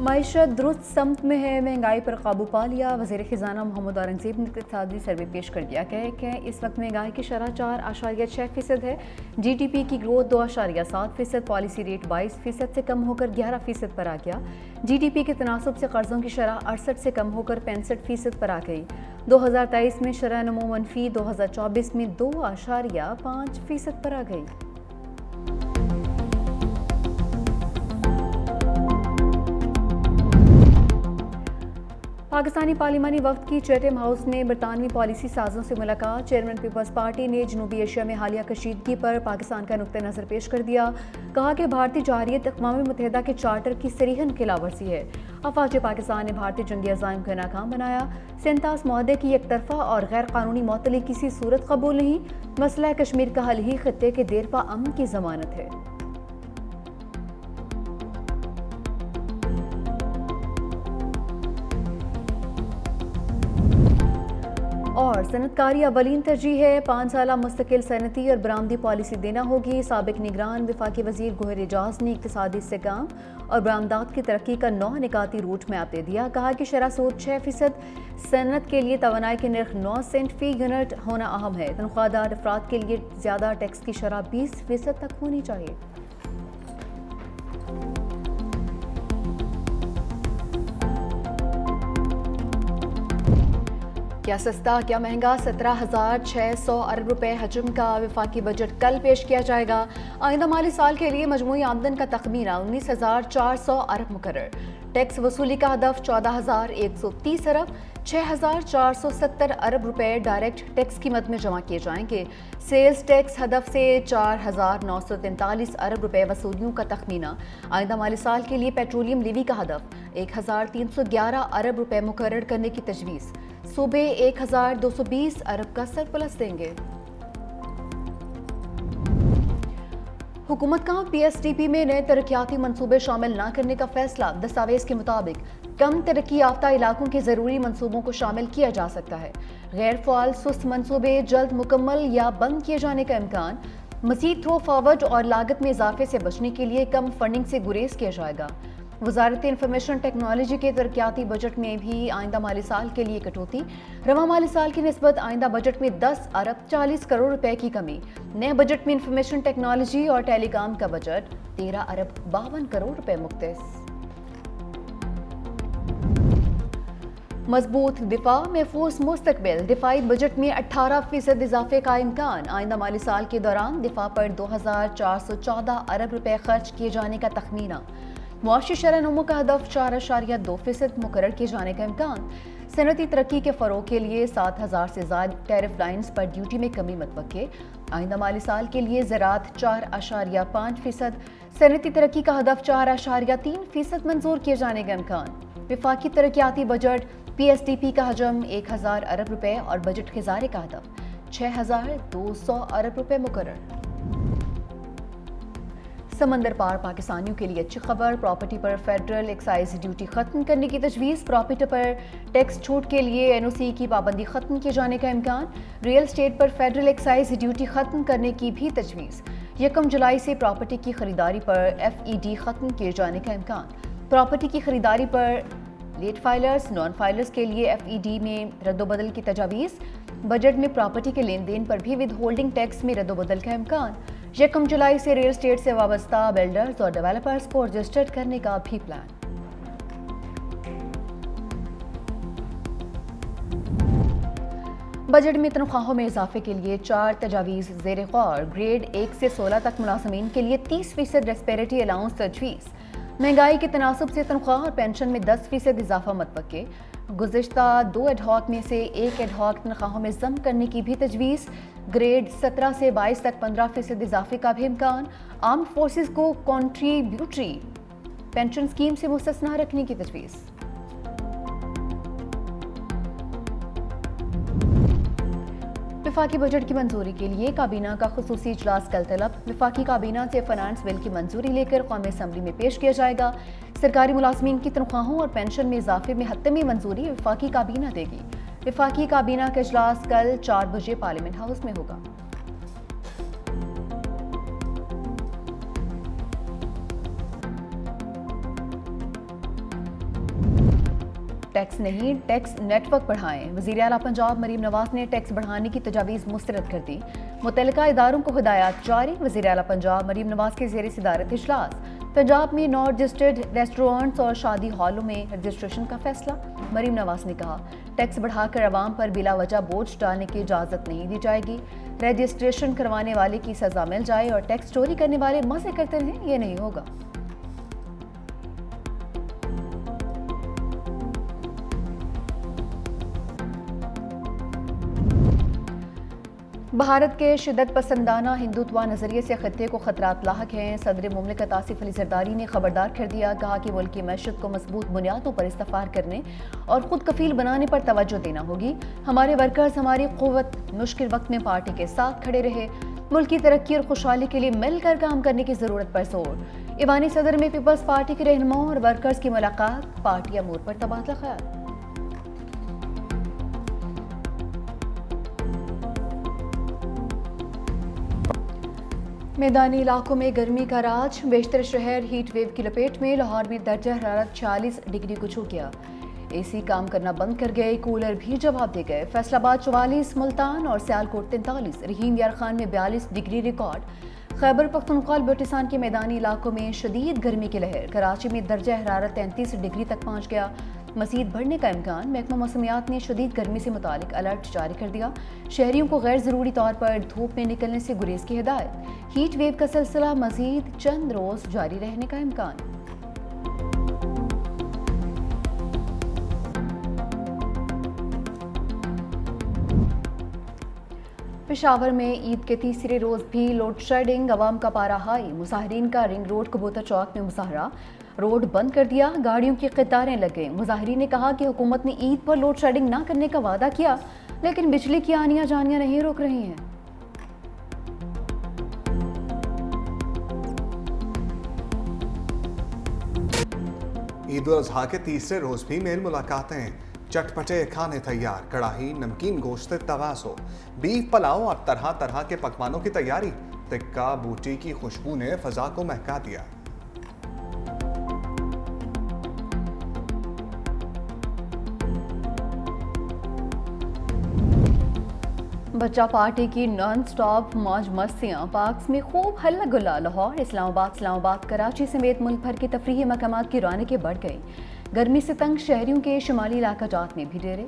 मईशत दुरुस्त समत में है, महंगाई पर काबू पा लिया। वज़ीर ख़ज़ाना मोहम्मद औरंगज़ेब ने इक़्तिसादी सर्वे पेश कर दिया कि इस वक्त महंगाई की शरह 4.6% है। GDP की ग्रोथ 2.7%, पॉलिसी रेट 22% से कम होकर 11% पर आ गया। GDP के तनासुब से कर्ज़ों की शरह 68 से कम होकर 65% पर आ गई। 2023 में शरह नमो मनफी, 2024 में 2.5% पर आ गई। पाकिस्तानी पार्लिमानी वक्त की चैथम हाउस में बरतानवी पॉलिसी साजों से मुलाकात। चेयरमैन पीपल्स पार्टी ने जनूबी एशिया में हालिया कशीदगी पर पाकिस्तान का नुक्ता नज़र पेश कर दिया। कहा कि भारतीय जारियत अक़वाम मुत्तहिदा के चार्टर की सरीहन खिलाफवर्जी है। अफवाज पाकिस्तान ने भारतीय जंगी अज़ाइम को नाकाम बनाया। 37 मुआहदे की एक तरफा और गैर कानूनी मअतली किसी सूरत कबूल नहीं। मसला कश्मीर का हल ही खित्ते के देरपा अमन की जमानत है। और सनतकारी अवलीन तरजीह है। 5 साला मुस्तकिल सनती और बरामदी पॉलिसी देना होगी। साबिक निगरान वफाकी वजीर गोहर एजाज ने इक़्तिसादी इस्तेहकाम और बरामदात की तरक्की का 9 निकाती रूट मैप दे दिया। कहा कि शरह सूद 6%, सनत के लिए तवानाई के नर्ख 9 सेंट फी यूनिट होना अहम है। तनख्वाहदार अफराद के लिए ज़्यादा टैक्स की शरह 20% तक होनी चाहिए। क्या सस्ता क्या महंगा, 17,600 अरब रुपए हजम का वफाकी बजट कल पेश किया जाएगा। आइंदा माली साल के लिए मजमूई आमदन का तखमीना 19,400 अरब मुकर्रर। टैक्स वसूली का हदफ 14,130 अरब। 6,470 अरब रुपए डायरेक्ट टैक्स की मद में जमा किए जाएंगे। सेल्स टैक्स हदफ से 4,943 अरब रुपए वसूलियों का तखमीना। आइंदा माली साल के लिए पेट्रोलियम लीवी का हदफ 1,311 अरब रुपए मुकर्रर करने की तजवीज़। सूबे 1,220 अरब का सरप्लस देंगे। हुकूमत का PSDP में नए तरक्याती मंसूबे शामिल न करने का फैसला। दस्तावेज के मुताबिक कम तरक्की याफ्ता इलाकों के जरूरी मंसूबों को शामिल किया जा सकता है। गैर फ़ाल सुस्त मंसूबे जल्द मुकम्मल या बंद किए जाने का इम्कान। मज़ीद थ्रो फॉरवर्ड और लागत में इजाफे से बचने के लिए कम फंडिंग से गुरेज किया जाएगा। वज़ारत इंफॉर्मेशन टेक्नोलॉजी के तरक्याती बजट में भी आइंदा माली साल के लिए कटौती। रवा माली साल की निस्बत आइंदा बजट में 10 अरब 40 करोड़ रुपए की कमी। नए बजट में इंफॉर्मेशन टेक्नोलॉजी और टेलीकॉम का बजट 13 अरब 52 करोड़ रुपए मुख्तस। मजबूत दिफा महफूज मुस्तकबिल। दिफाई बजट में 18% इजाफे का इम्कान। आइंदा माली साल के दौरान दिफा पर 2,414 अरब रुपए खर्च किए जाने का तखमीना। मुआशी शरह नमो का हदफ 4.2% मुकर्रर किए जाने का इम्कान। सनती तरक्की के फ़रोग के लिए 7,000 से ज़ायद टैरिफ लाइन्स पर ड्यूटी में कमी मतवक्के। आइंदा माली साल के लिए ज़राअत 4.5%, सनती तरक्की का हदफ 4.3% मंजूर किए जाने का इम्कान। वफाकी तरक्याती बजट PSDP का हजम 1,000 अरब रुपए और बजट खिजारे का हदफ 6,200 अरब रुपए मुकर्रर। समंदर पार पाकिस्तानियों के लिए अच्छी खबर। प्रॉपर्टी पर फेडरल एक्साइज ड्यूटी खत्म करने की तजवीज़। प्रॉपर्टी पर टैक्स छूट के लिए NOC की पाबंदी खत्म किए जाने का इम्कान। रियल एस्टेट पर फेडरल एक्साइज ड्यूटी खत्म करने की भी तजवीज़। 1 जुलाई से प्रॉपर्टी की खरीदारी पर FED खत्म किए जाने का इम्कान। प्रॉपर्टी की खरीदारी पर लेट फाइलर्स नॉन फाइलर्स के लिए FED में रद्दोबदल की तजावीज़। बजट में प्रॉपर्टी के लेन देन पर भी विद होल्डिंग टैक्स में रद्दोबदल का इम्कान। 1 जुलाई से रियल एस्टेट से वाबस्ता बिल्डर्स और डेवलपर्स को रजिस्टर्ड करने का भी प्लान। बजट में तनख्वाहों में इजाफे के लिए 4 तजावीज़ ज़ेर गौर। ग्रेड 1 से 16 तक मुलाजमीन के लिए 30% रेस्पेरेटी अलाउंस तजवीज़। महंगाई के तनासुब से तनख्वाह और पेंशन में 10% इजाफा मतवक्के। गुज़िश्ता 2 एडहॉक में से 1 एडहॉक तनख्वाहों में जम करने की भी तजवीज़। ग्रेड 17 से 22 तक 15% इजाफे का भी इम्कान। आर्म फोर्सेस को कॉन्ट्रीब्यूटरी पेंशन स्कीम से मुस्तस्ना रखने की तजवीज़। वफाकी बजट की मंजूरी के लिए काबीना का खुसूसी इजलास कल तलब। वफाकी काबीना से फाइनेंस बिल की मंजूरी लेकर कौमी असम्बली में पेश किया जाएगा। सरकारी मुलाजमीन की तनख्वाहों और पेंशन में इजाफे में हतमी मंजूरी वफाकी काबीना देगी। वफाकी काबीना का इजलास कल 4 बजे पार्लियामेंट हाउस में होगा। टैक्स नहीं, टैक्स नेटवर्क बढ़ाएं। वज़ीर आला पंजाब मरीम नवाज ने टैक्स बढ़ाने की तजावीज़ मुस्तरद कर दी। मुतल्लिका इदारों को हिदायत जारी। वज़ीर आला पंजाब मरीम नवाज के ज़ेर सदारत इजलास। पंजाब में नॉन रजिस्टर्ड रेस्टोरेंट्स और शादी हॉलों में रजिस्ट्रेशन का फैसला। मरीम नवाज ने कहा, टैक्स बढ़ाकर अवाम पर बिला वजह बोझ डालने की इजाज़त नहीं दी जाएगी। रजिस्ट्रेशन करवाने वाले की सज़ा मिल जाए और टैक्स चोरी करने वाले मज़े करते रहें, ये नहीं होगा। भारत के शिद्दत पसंदाना हिंदुत्व नज़रिए से खत्ते को खतरात लाहक हैं। सदर मुमलिकत आसिफ अली जरदारी ने खबरदार कर दिया। कहा कि मुल्क की मैशत को मजबूत बुनियादों पर इस्तफार करने और खुद कफील बनाने पर तवज्जो देना होगी। हमारे वर्कर्स हमारी क़ुव्वत, मुश्किल वक्त में पार्टी के साथ खड़े रहे। मुल्क की तरक्की और खुशहाली के लिए मिलकर काम करने की ज़रूरत पर जोर। ईवानी सदर में पीपल्स पार्टी के रहनुमाओं और वर्कर्स की मुलाकात। पार्टी अमूर पर तबादला ख्याल। मैदानी इलाकों में गर्मी का राज। बेशतर शहर हीट वेव की लपेट में। लाहौर में दर्जा हरारत 46 डिग्री को छू गया। एसी काम करना बंद कर गए, कूलर भी जवाब दे गए। फैसलाबाद 44, मुल्तान और सियालकोट 43, रहीम यार खान में 42 डिग्री रिकॉर्ड। खैबर पख्तूनख्वा और बलूचिस्तान के मैदानी इलाकों में शदीद गर्मी की लहर। कराची में दर्जा हरारत 33 डिग्री तक पहुँच गया। मज़ीद बढ़ने का इम्कान। महकमा मौसमियात ने शदीद गर्मी से मुतालिक अलर्ट जारी कर दिया। शहरियों को गैर ज़रूरी तौर पर धूप में निकलने से गुरेज की हिदायत। हीट वेव का सिलसिला मज़ीद चंद रोज़ जारी रहने का इम्कान। पेशावर में ईद के तीसरे रोज़ भी लोड शेडिंग। अवाम का पारा हाई। मुजाहिरीन का रिंग रोड कबूतर चौक में मुजाहरा। रोड बंद कर दिया, गाड़ियों की कतारें लग गईं। मुजाहिरीन ने कहा कि हुकूमत ने ईद पर लोड शेडिंग न करने का वादा किया, लेकिन बिजली की आनियां जानियां नहीं रोक रही हैं। ईद उल अजहा के तीसरे रोज भी मेल मुलाकातें। चटपटे खाने तैयार। कड़ाही, नमकीन गोश्त, तवासो, बीफ पुलाव और तरह तरह के पकवानों की तैयारी। टिक्का बूटी की खुशबू ने फजा को महका दिया। बच्चा पार्टी की नॉन स्टॉप मौज मस्तियाँ। पार्क्स में खूब हल्ला गुल्ला। लाहौर, इस्लामाबाद, कराची समेत मुल्क भर के तफरीही मकामात की रौनकें बढ़ गई। गर्मी से तंग शहरियों के शुमाली इलाका जात में भी डेरे।